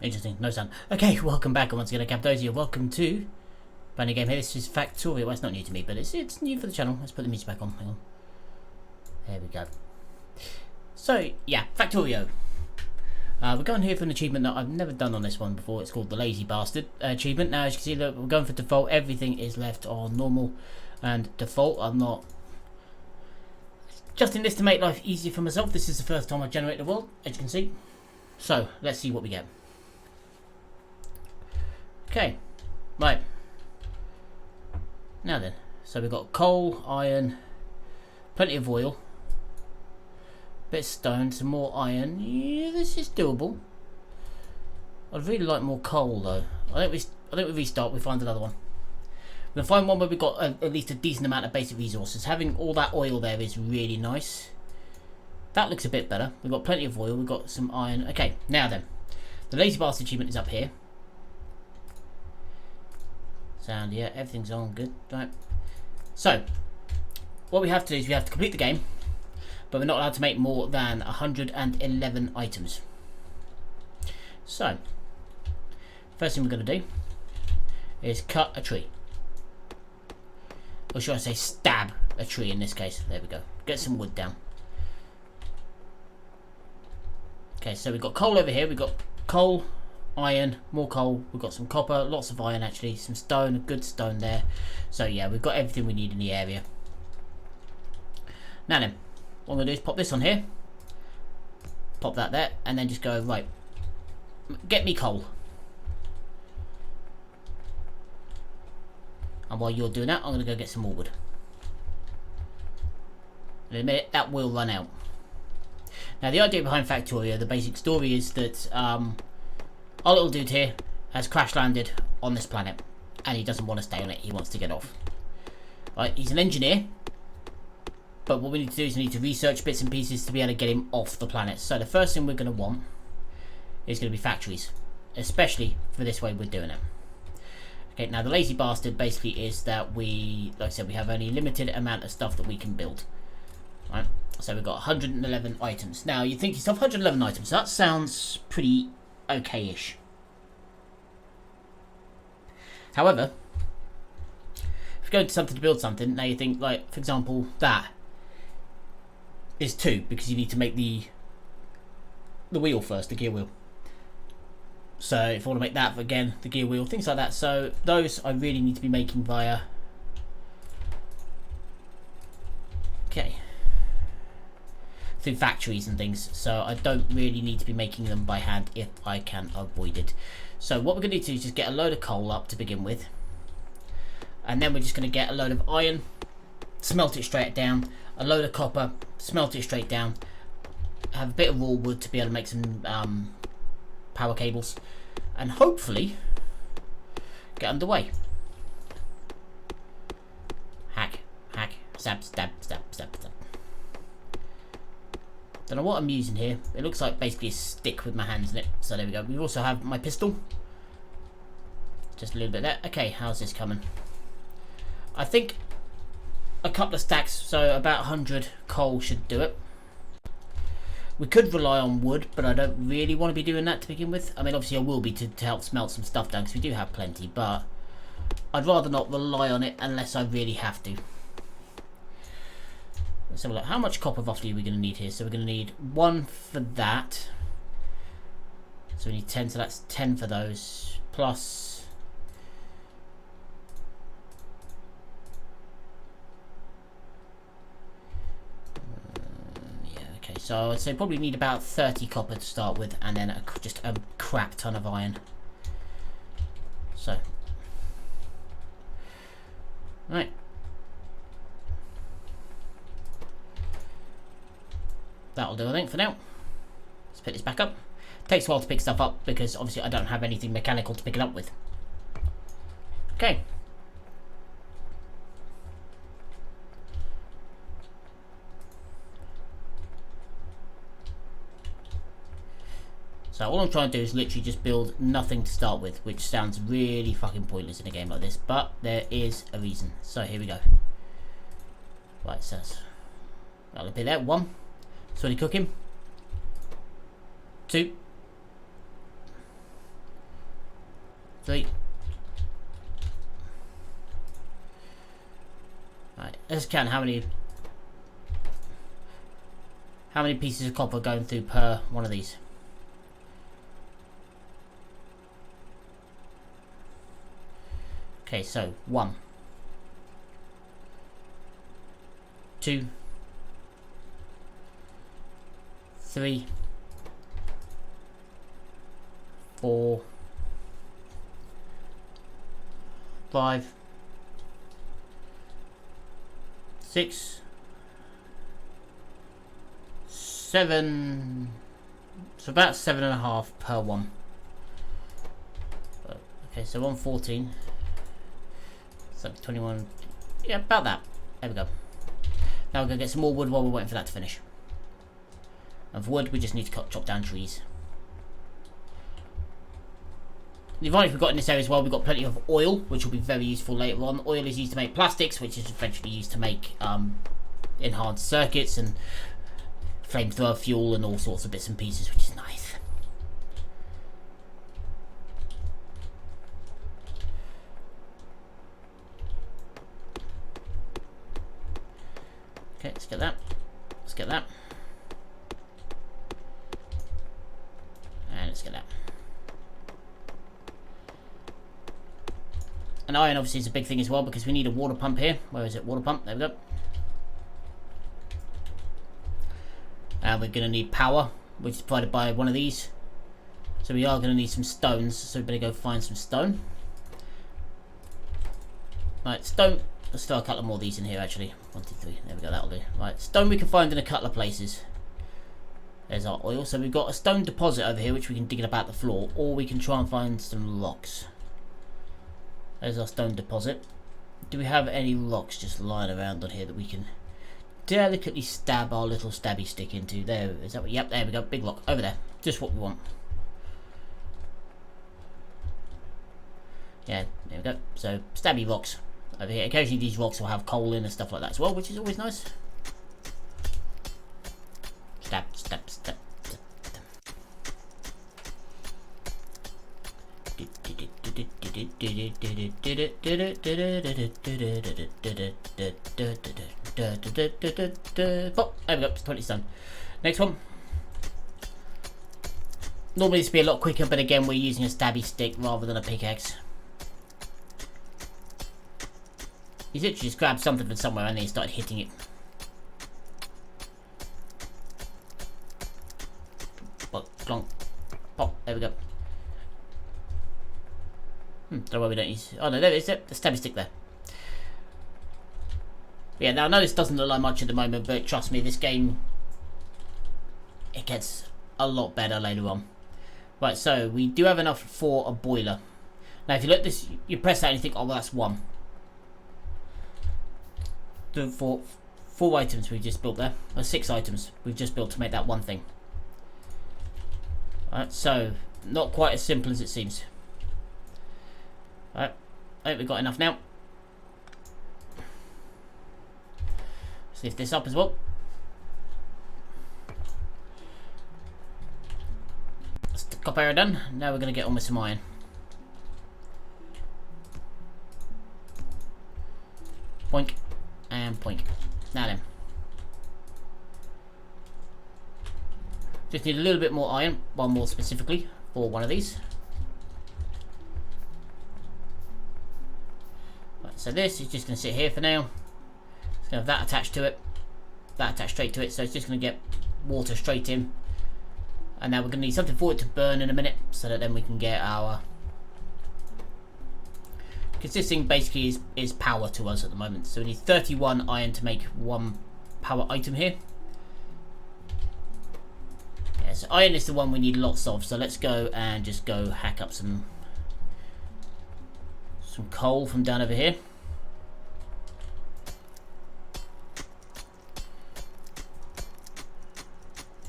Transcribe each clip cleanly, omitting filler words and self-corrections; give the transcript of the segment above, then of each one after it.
Interesting, no sound. Okay, welcome back, and once again, Cappadocia. Welcome to brand new game here. This is Factorio. Well, it's not new to me, but it's new for the channel. Let's put the music back on. Hang on. There we go. So yeah, Factorio. We're going here for an achievement that I've never done on this one before. It's called the Lazy Bastard achievement. Now, as you can see, look, we're going for default. Everything is left on normal and default. I'm not adjusting this to make life easier for myself. This is the first time I've generated a world, as you can see. So let's see what we get. Okay, right. Now then, so we've got coal, iron, plenty of oil, bit of stone, some more iron. Yeah, this is doable. I'd really like more coal though. I think we restart. We find another one. We're gonna find one where we've got at least a decent amount of basic resources. Having all that oil there is really nice. That looks a bit better. We've got plenty of oil. We've got some iron. Okay, now then, the Lazy Bastard achievement is up here. Sound, yeah, everything's on good, right? So, what we have to do is we have to complete the game, but we're not allowed to make more than 111 items. So, first thing we're going to do is cut a tree. Or should I say stab a tree in this case. There we go. Get some wood down. Okay, so we've got coal over here. We've got coal, iron, more coal, we've got some copper, lots of iron actually, some stone, a good stone there. So yeah, we've got everything we need in the area. Now then, what I'm going to do is pop this on here, pop that there, and then just go, right, get me coal. And while you're doing that, I'm going to go get some more wood. In a minute, that will run out. Now the idea behind Factorio, the basic story is that our little dude here has crash landed on this planet and he doesn't want to stay on it, he wants to get off. Right, he's an engineer, but what we need to do is we need to research bits and pieces to be able to get him off the planet. So the first thing we're going to want is going to be factories, especially for this way we're doing it. Okay, now the Lazy Bastard basically is that we, like I said, we have only a limited amount of stuff that we can build. Right, so we've got 111 items. Now you think to yourself, 111 items, that sounds pretty okay-ish. However, if you go into something to build something, now you think, like, for example, that is 2 because you need to make the wheel first, the gear wheel. So if I want to make that, again, the gear wheel, things like that. So those I really need to be making via, okay, through factories and things, so I don't really need to be making them by hand if I can avoid it. So what we're going to do is just get a load of coal up to begin with, and then we're just going to get a load of iron, smelt it straight down, a load of copper, smelt it straight down, have a bit of raw wood to be able to make some power cables, and hopefully get underway. Hack, hack, stab, stab, stab, stab, stab. Don't know what I'm using here. It looks like basically a stick with my hands in it. So there we go. We also have my pistol. Just a little bit there. Okay, how's this coming? I think a couple of stacks, so about 100 coal should do it. We could rely on wood, but I don't really want to be doing that to begin with. I mean, obviously I will be to help smelt some stuff down because we do have plenty, but I'd rather not rely on it unless I really have to. Let's have a look. How much copper roughly are we going to need here? So we're going to need 1 for that. So we need 10, so that's 10 for those. Plus, yeah, okay. So I'd say probably need about 30 copper to start with, and then just a crap ton of iron. So, right. That'll do, I think, for now. Let's pick this back up. Takes a while to pick stuff up because obviously I don't have anything mechanical to pick it up with. Okay. So all I'm trying to do is literally just build nothing to start with, which sounds really fucking pointless in a game like this, but there is a reason. So here we go. Right, so that'll be there. 1. Slowly cook him. 2. 3. Right, let's count how many pieces of copper are going through per one of these. Okay, so 1, 2, 3, 4, 5, 6, 7. So about 7.5 per one. Okay, so 114. So 21. Yeah, about that. There we go. Now we're going to get some more wood while we're waiting for that to finish. And for wood, we just need to chop down trees. The advantage we've got in this area as well, we've got plenty of oil, which will be very useful later on. Oil is used to make plastics, which is eventually used to make enhanced circuits and flamethrower fuel and all sorts of bits and pieces, which is nice. Okay, let's get that. Let's get that. And let's get that. And iron obviously is a big thing as well because we need a water pump here. Where is it? Water pump. There we go. And we're going to need power, which is provided by one of these. So we are going to need some stones. So we're going to go find some stone. Right, stone. Let's throw a couple more of these in here actually. 1, 2, 3. There we go. That'll do. Right, stone we can find in a couple of places. There's our oil. So we've got a stone deposit over here, which we can dig it about the floor, or we can try and find some rocks. There's our stone deposit. Do we have any rocks just lying around on here that we can delicately stab our little stabby stick into? There, is that what? Yep, there we go. Big rock over there. Just what we want. Yeah, there we go. So stabby rocks over here. Occasionally these rocks will have coal in and stuff like that as well, which is always nice. Stab, stab, stab, stab, stab. Pop, there we go, it's 20 stone. Next one. Normally this would be a lot quicker, but again we're using a stabby stick rather than a pickaxe. He's literally just grabbed something from somewhere and then he started hitting it. Pop, clonk, pop, there we go. Don't know why we don't use. Oh no, there it is. The stabby stick there. Yeah, now I know this doesn't look like much at the moment, but trust me, this game, it gets a lot better later on. Right, so we do have enough for a boiler. Now, if you look at this, you press that and you think, oh, well, that's one. The four items we've just built there, or 6 items we've just built to make that one thing. Alright, so not quite as simple as it seems. Alright, I think we've got enough now. Let's lift this up as well. That's the copper area done. Now we're going to get on with some iron. Poink and poink. Now then. Just need a little bit more iron, one more specifically for one of these. So this is just going to sit here for now. It's going to have that attached to it. That attached straight to it. So it's just going to get water straight in. And now we're going to need something for it to burn in a minute. So that then we can get our... Because this thing basically is power to us at the moment. So we need 31 iron to make one power item here. Yeah, so iron is the one we need lots of. So let's go and just go hack up some coal from down over here.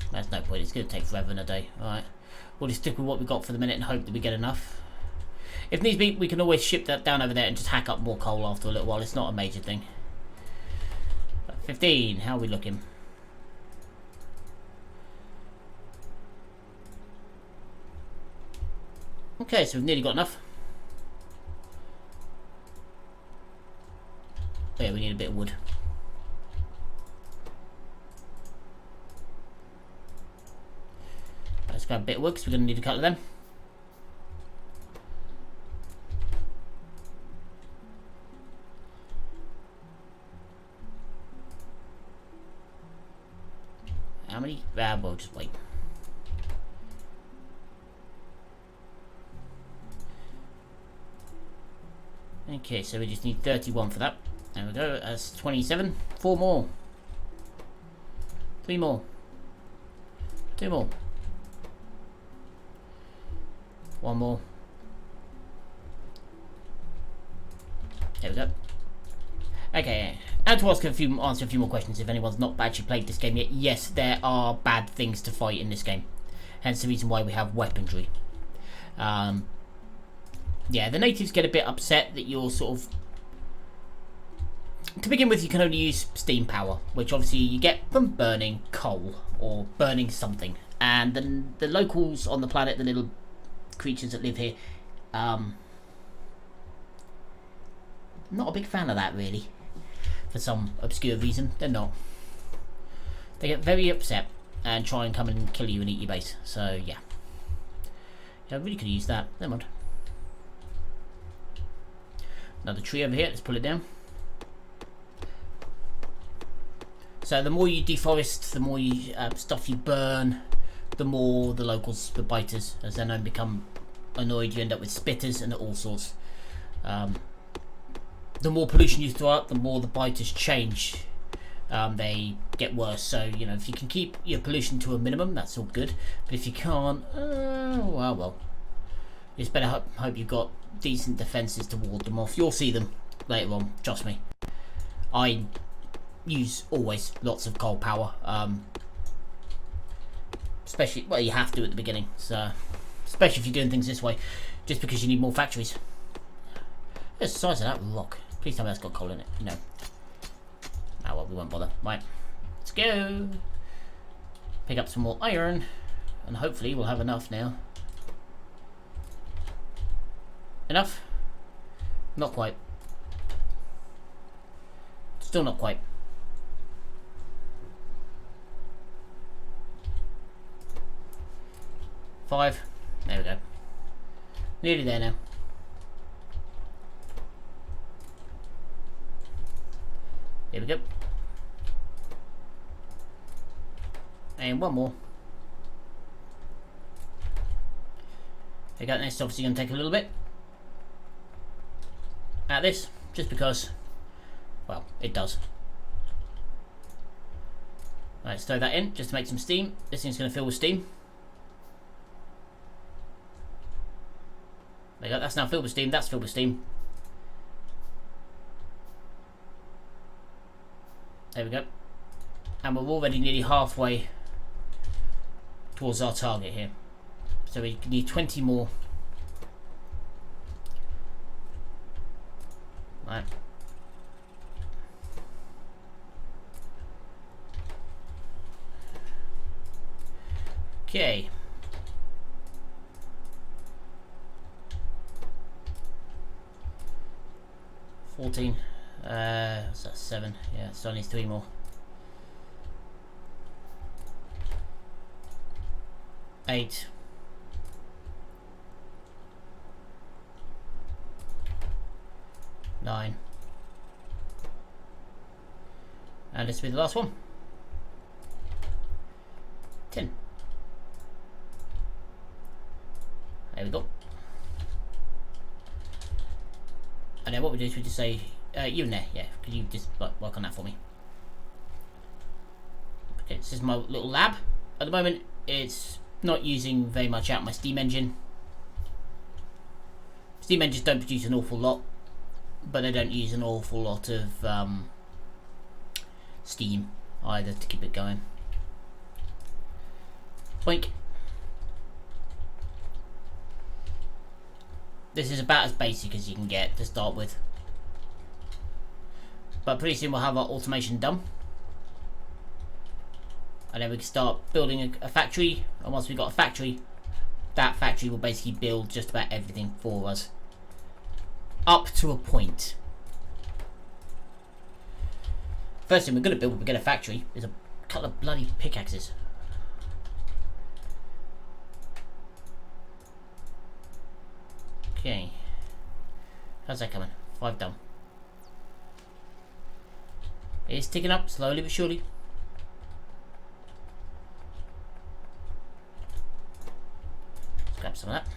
There's no point, it's going to take forever in a day. Alright, we'll just stick with what we've got for the minute and hope that we get enough. If needs be, we can always ship that down over there and just hack up more coal after a little while. It's not a major thing. 15, how are we looking? Okay, so we've nearly got enough. a bit of wood. Let's grab a bit of wood because we're going to need a couple of them. How many? Well, just wait. Okay, so we just need 31 for that. There we go, that's 27. 4 more. 3 more. 2 more. 1 more. There we go. Okay, and to answer a few more questions if anyone's not actually played this game yet. Yes, there are bad things to fight in this game. Hence the reason why we have weaponry. Yeah, the natives get a bit upset that you're sort of... To begin with, you can only use steam power, which obviously you get from burning coal or burning something. And then the locals on the planet, the little creatures that live here, not a big fan of that, really. For some obscure reason, they're not. They get very upset and try and come and kill you and eat your base. So, yeah. Yeah, I really could use that. Never mind. Another tree over here. Let's pull it down. So the more you deforest, the more you, stuff you burn, the more the locals, the biters, as they're known, become annoyed. You end up with spitters and all sorts. The more pollution you throw out, the more the biters change. They get worse. So, you know, if you can keep your pollution to a minimum, that's all good. But if you can't, well. You just better hope you've got decent defences to ward them off. You'll see them later on, trust me. I use always lots of coal power. Especially, well, you have to at the beginning. So, especially if you're doing things this way. Just because you need more factories. What's the size of that rock? Please tell me that's got coal in it. No. Ah, well, we won't bother. Right. Let's go. Pick up some more iron. And hopefully we'll have enough now. Enough? Not quite. Still not quite. Five. There we go. Nearly there now. There we go. And one more. There we go. Next, obviously going to take a little bit. At this, just because, well, it does. Right, let's throw that in just to make some steam. This thing's going to fill with steam. There you go, that's now filled with steam, that's filled with steam. There we go. And we're already nearly halfway towards our target here. So we need 20 more. Right. Okay. So that's 7. Yeah, so I need 3 more. 8. 9. And this will be the last one. 10. There we go. And then what we do is we just say, you in there, yeah, could you just work on that for me? Okay, this is my little lab. At the moment, it's not using very much out my steam engine. Steam engines don't produce an awful lot, but they don't use an awful lot of steam either to keep it going. Boink. This is about as basic as you can get to start with. But pretty soon we'll have our automation done. And then we can start building a factory. And once we've got a factory, that factory will basically build just about everything for us. Up to a point. First thing we're going to build when we get a factory is a couple of bloody pickaxes. Okay. How's that coming? 5 done. It's ticking up slowly but surely. Let's grab some of that.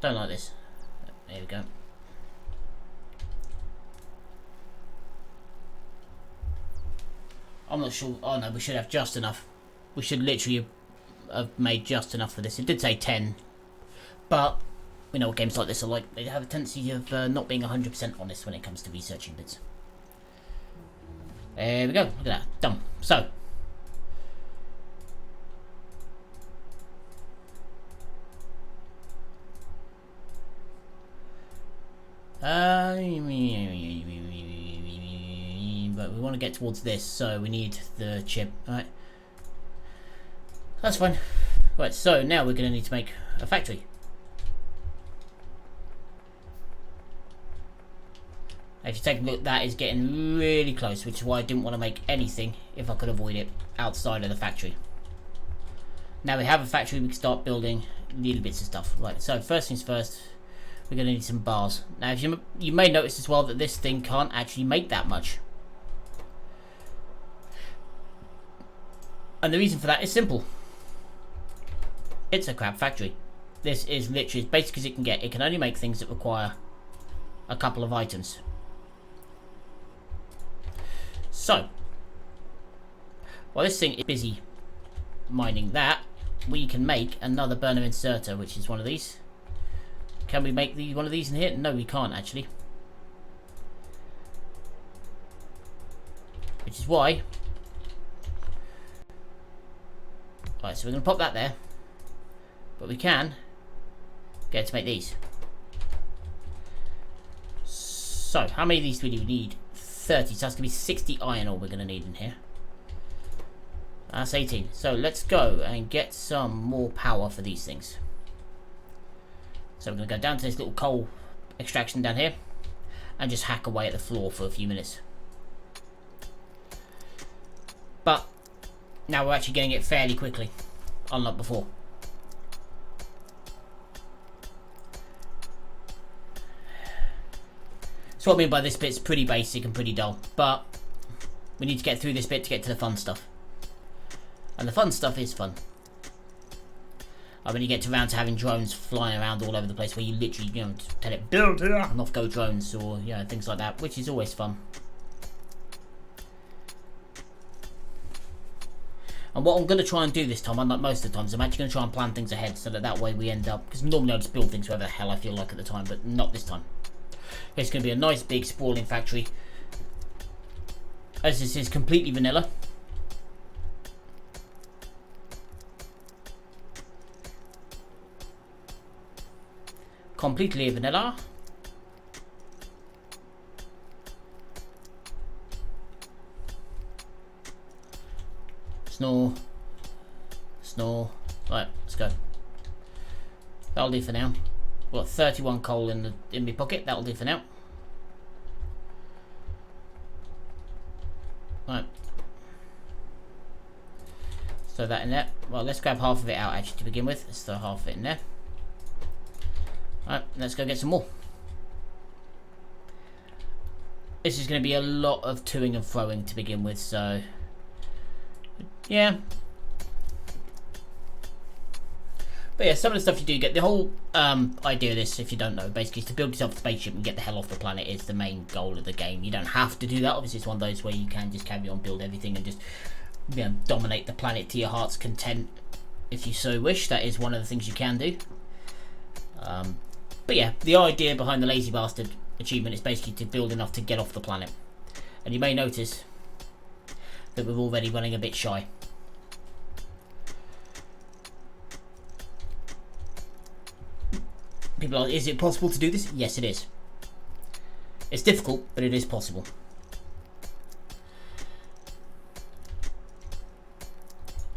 Don't like this. There we go. I'm not sure. Oh no, we should have just enough. We should literally have made just enough for this. It did say 10, but we know what games like this are like. They have a tendency of not being 100% honest when it comes to researching bits. There we go. Look at that. Done. So. But we want to get towards this, so we need the chip. Alright. That's fine. Right, so now we're going to need to make a factory. If you take a look, that is getting really close, which is why I didn't want to make anything, if I could avoid it, outside of the factory. Now we have a factory, we can start building little bits of stuff. Right, so first things first, we're going to need some bars. Now, if you may notice as well that this thing can't actually make that much. And the reason for that is simple. It's a crap factory. This is literally as basic as it can get. It can only make things that require a couple of items. So, while this thing is busy mining that, we can make another burner inserter, which is one of these. Can we make one of these in here? No, we can't actually. Which is why. Right, so we're going to pop that there. But we can get to make these. So, how many of these do we need? 30. So that's going to be 60 iron ore we're going to need in here. That's 18. So let's go and get some more power for these things. So we're going to go down to this little coal extraction down here and just hack away at the floor for a few minutes. But now we're actually getting it fairly quickly, unlike before. So what I mean by this bit's pretty basic and pretty dull, but we need to get through this bit to get to the fun stuff. And the fun stuff is fun. When you get around to having drones flying around all over the place, where you literally, tell it build here, and off go drones, or things like that, which is always fun. And what I'm going to try and do this time, unlike most of the times, I'm actually going to try and plan things ahead so that way we end up, because normally I just build things wherever the hell I feel like at the time, but not this time. It's going to be a nice big sprawling factory, as this is completely vanilla. Completely vanilla. Snore. Snore. Right, let's go. That'll do for now. Got 31 coal in my pocket. That'll do for now. Right. So that in there. Well, let's grab half of it out actually to begin with. Let's throw half of it in there. Alright, let's go get some more. This is going to be a lot of toing and throwing to begin with, so yeah. But yeah, some of the stuff you do get, the whole idea of this, if you don't know, basically is to build yourself a spaceship and get the hell off the planet is the main goal of the game. You don't have to do that, obviously it's one of those where you can just carry on, build everything and just dominate the planet to your heart's content if you so wish. That is one of the things you can do. But yeah, the idea behind the Lazy Bastard achievement is basically to build enough to get off the planet. And you may notice that we're already running a bit shy. People are, is it possible to do this? Yes, it is. It's difficult, but it is possible.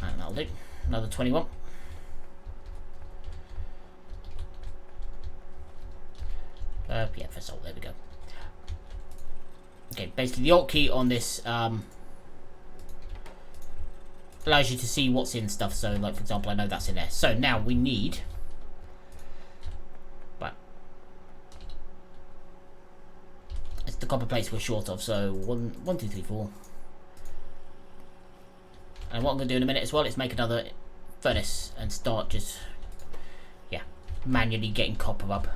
And that'll do. Another 21. Yeah, for salt. There we go. Okay, basically the Alt key on this allows you to see what's in stuff. So, like for example, I know that's in there. So now we need. Right. It's the copper plates we're short of. So 1, 2, 3, 4. And what I'm going to do in a minute as well is make another furnace and start just, yeah, manually getting copper up.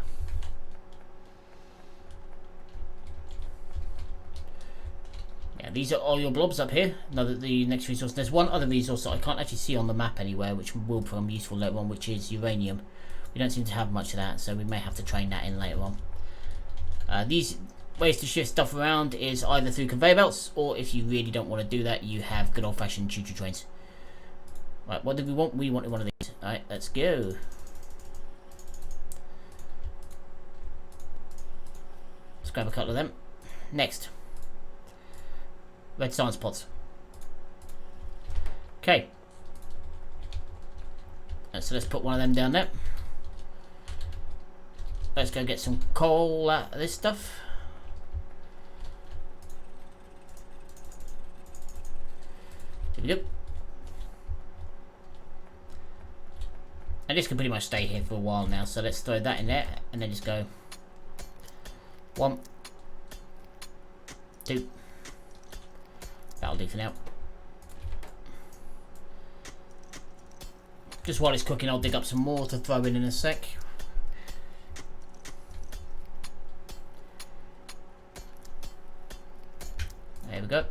Yeah, these are all your blobs up here. Now that the next resource, there's one other resource that I can't actually see on the map anywhere, which will become useful later on, which is uranium. We don't seem to have much of that, so we may have to train that in later on. These ways to shift stuff around is either through conveyor belts, or if you really don't want to do that, you have good old-fashioned choo-choo trains. Right, what did we want? We wanted one of these. Alright, let's go. Let's grab a couple of them. Next. Red science pots. Okay. So let's put one of them down there. Let's go get some coal out of this stuff. Yep. And this can pretty much stay here for a while now, so let's throw that in there and then just go 1, 2. That'll do for now. Just while it's cooking, I'll dig up some more to throw in a sec. There we go.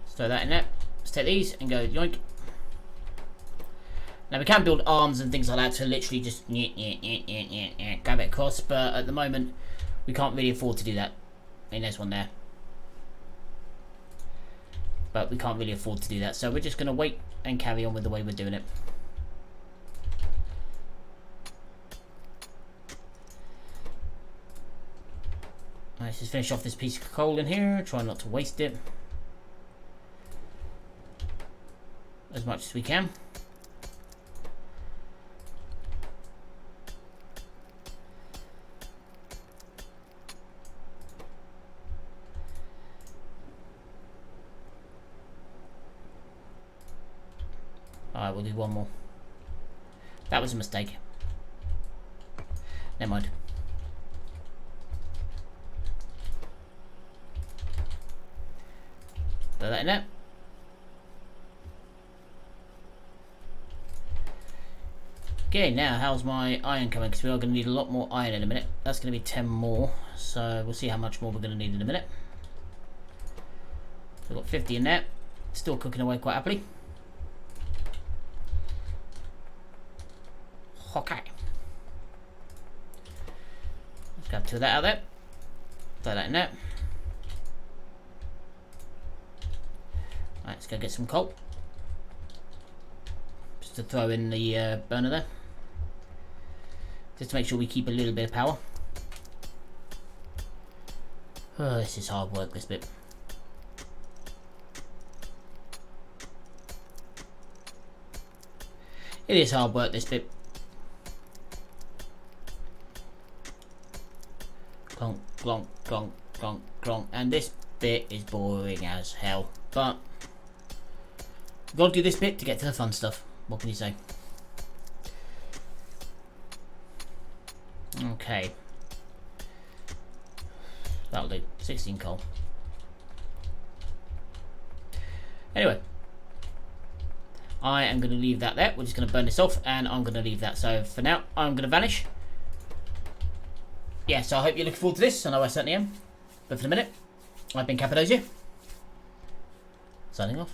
Throw that in there. Let's take these and go yoink. Now we can build arms and things like that to literally just grab it across, but at the moment we can't really afford to do that. I mean, there's one there. But we can't really afford to do that, so we're just going to wait and carry on with the way we're doing it. Let's just finish off this piece of coal in here, try not to waste it as much as we can. Alright, we'll do one more. That was a mistake. Never mind. Throw that in there. Okay, now how's my iron coming? Because we are going to need a lot more iron in a minute. That's going to be 10 more. So we'll see how much more we're going to need in a minute. So we've got 50 in there. Still cooking away quite happily. Okay. Let's grab 2 of that out there. Throw that in there. Right, let's go get some coal. Just to throw in the burner there. Just to make sure we keep a little bit of power. Oh, this is hard work, this bit. It is hard work, this bit. Clonk, clonk, clonk, clonk, clonk. And this bit is boring as hell. But we've got to do this bit to get to the fun stuff. What can you say? Okay. That'll do. 16 coal. Anyway. I am going to leave that there. We're just going to burn this off and I'm going to leave that. So for now, I'm going to vanish. Yeah, so I hope you're looking forward to this. I know I certainly am. But for the minute, I've been Cappadocia. Signing off.